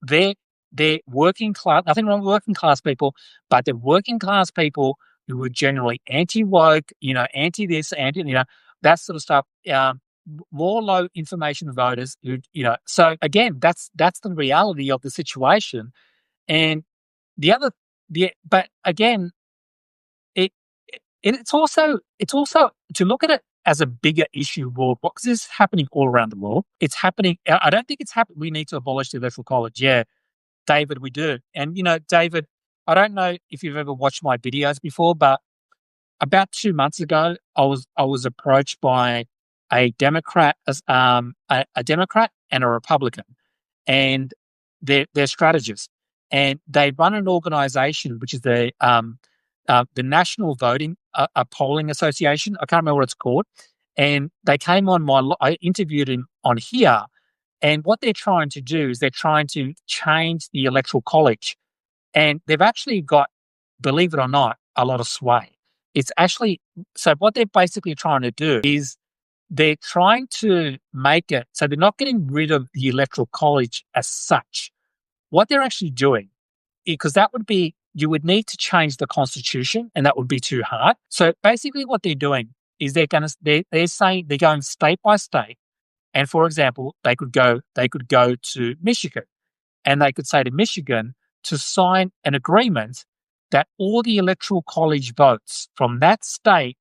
they're working class. Nothing wrong with working class people, but they're working class people who are generally anti woke, anti this, anti that sort of stuff. More low information voters who. So again, that's the reality of the situation. And the other, but again, it, it's also to look at it as a bigger issue worldwide, because this is happening all around the world. It's happening. I don't think it's happening. We need to abolish the Electoral College. Yeah, David, we do. And David, I don't know if you've ever watched my videos before, but about 2 months ago, I was approached by a Democrat, a Democrat and a Republican, and they're strategists, and they run an organisation which is the National Voting Polling Association. I can't remember what it's called, and they came on I interviewed him on here, and what they're trying to do is they're trying to change the Electoral College, and they've actually got, believe it or not, a lot of sway. It's actually, so what they're basically trying to do is they're trying to make it so they're not getting rid of the Electoral College as such. What they're actually doing, because that would be, you would need to change the constitution, and that would be too hard. So basically, what they're doing is they're saying they're going state by state, and for example, they could go to Michigan, and they could say to Michigan to sign an agreement that all the Electoral College votes from that state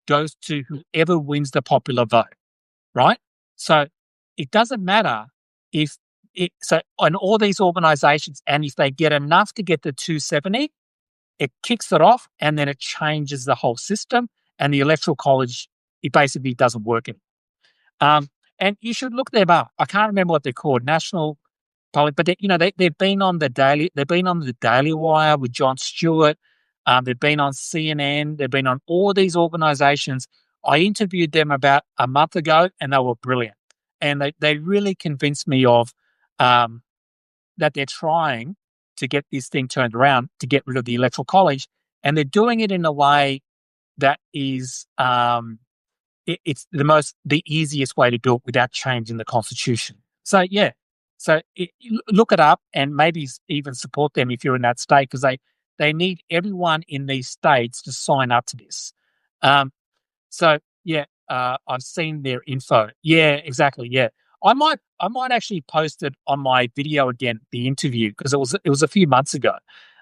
goes to whoever wins the popular vote, right? So it doesn't matter if on all these organizations, and if they get enough to get the 270, it kicks it off, and then it changes the whole system, and the Electoral College, it basically doesn't work anymore. And you should look them up. I can't remember what they're called, National Public, but they've been on the Daily Wire with Jon Stewart. They've been on CNN. They've been on all these organizations. I interviewed them about a month ago, and they were brilliant. And they really convinced me of that they're trying to get this thing turned around, to get rid of the Electoral College, and they're doing it in a way that is it's the easiest way to do it without changing the constitution. So yeah, look it up, and maybe even support them if you're in that state, because they need everyone in these states to sign up to this. So yeah, I've seen their info. Yeah, exactly. Yeah, I might actually post it on my video again, the interview, because it was a few months ago.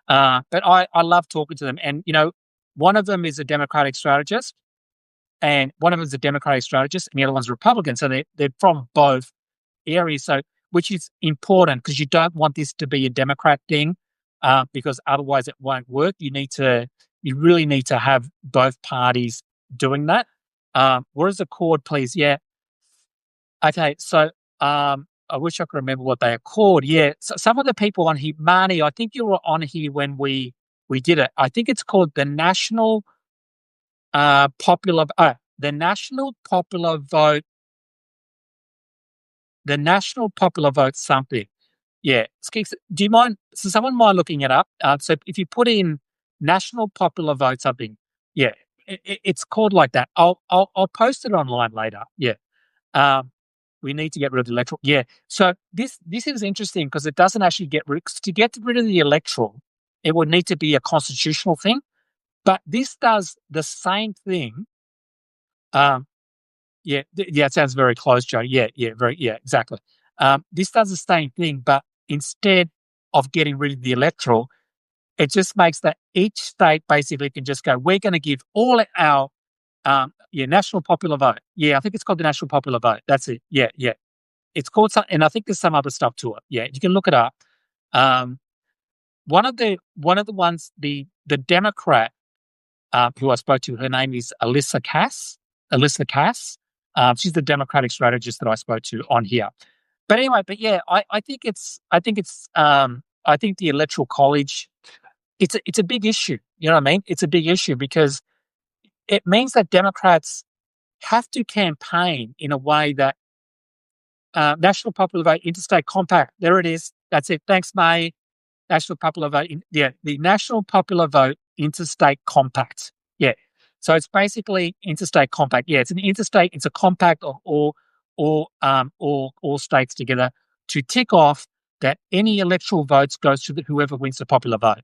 But I love talking to them, and one of them is a Democratic strategist, and one of them is a Democratic strategist, and the other one's a Republican. So they're from both areas. So, which is important, because you don't want this to be a Democrat thing, because otherwise it won't work. You really need to have both parties doing that. What is the called, please? Yeah. Okay. So I wish I could remember what they are called. Yeah. So some of the people on here, Marnie, I think you were on here when we did it. I think it's called the National Popular the National Popular Vote. The National Popular Vote something. Yeah. Do you mind? So someone mind looking it up? So if you put in National Popular Vote something, yeah, it's called like that. I'll post it online later. Yeah. We need to get rid of the electoral. Yeah. So this is interesting, because it doesn't actually get rid. To get rid of the electoral, it would need to be a constitutional thing. But this does the same thing. Yeah, it sounds very close, Joe. Yeah, exactly. This does the same thing, but instead of getting rid of the electoral, it just makes that each state basically can just go, we're going to give all our national popular vote. Yeah, I think it's called the National Popular Vote. That's it. Yeah. It's called something, and I think there's some other stuff to it. Yeah, you can look it up. One of the ones, the Democrat who I spoke to, her name is Alyssa Cass. She's the Democratic strategist that I spoke to on here. But anyway, I think the Electoral College, it's a big issue. You know what I mean? It's a big issue, because it means that Democrats have to campaign in a way that National Popular Vote Interstate Compact. There it is. That's it. Thanks, May. National Popular Vote. The National Popular Vote Interstate Compact. Yeah. So it's basically interstate compact. Yeah, it's an interstate. It's a compact of all states together to tick off that any electoral votes goes to whoever wins the popular vote.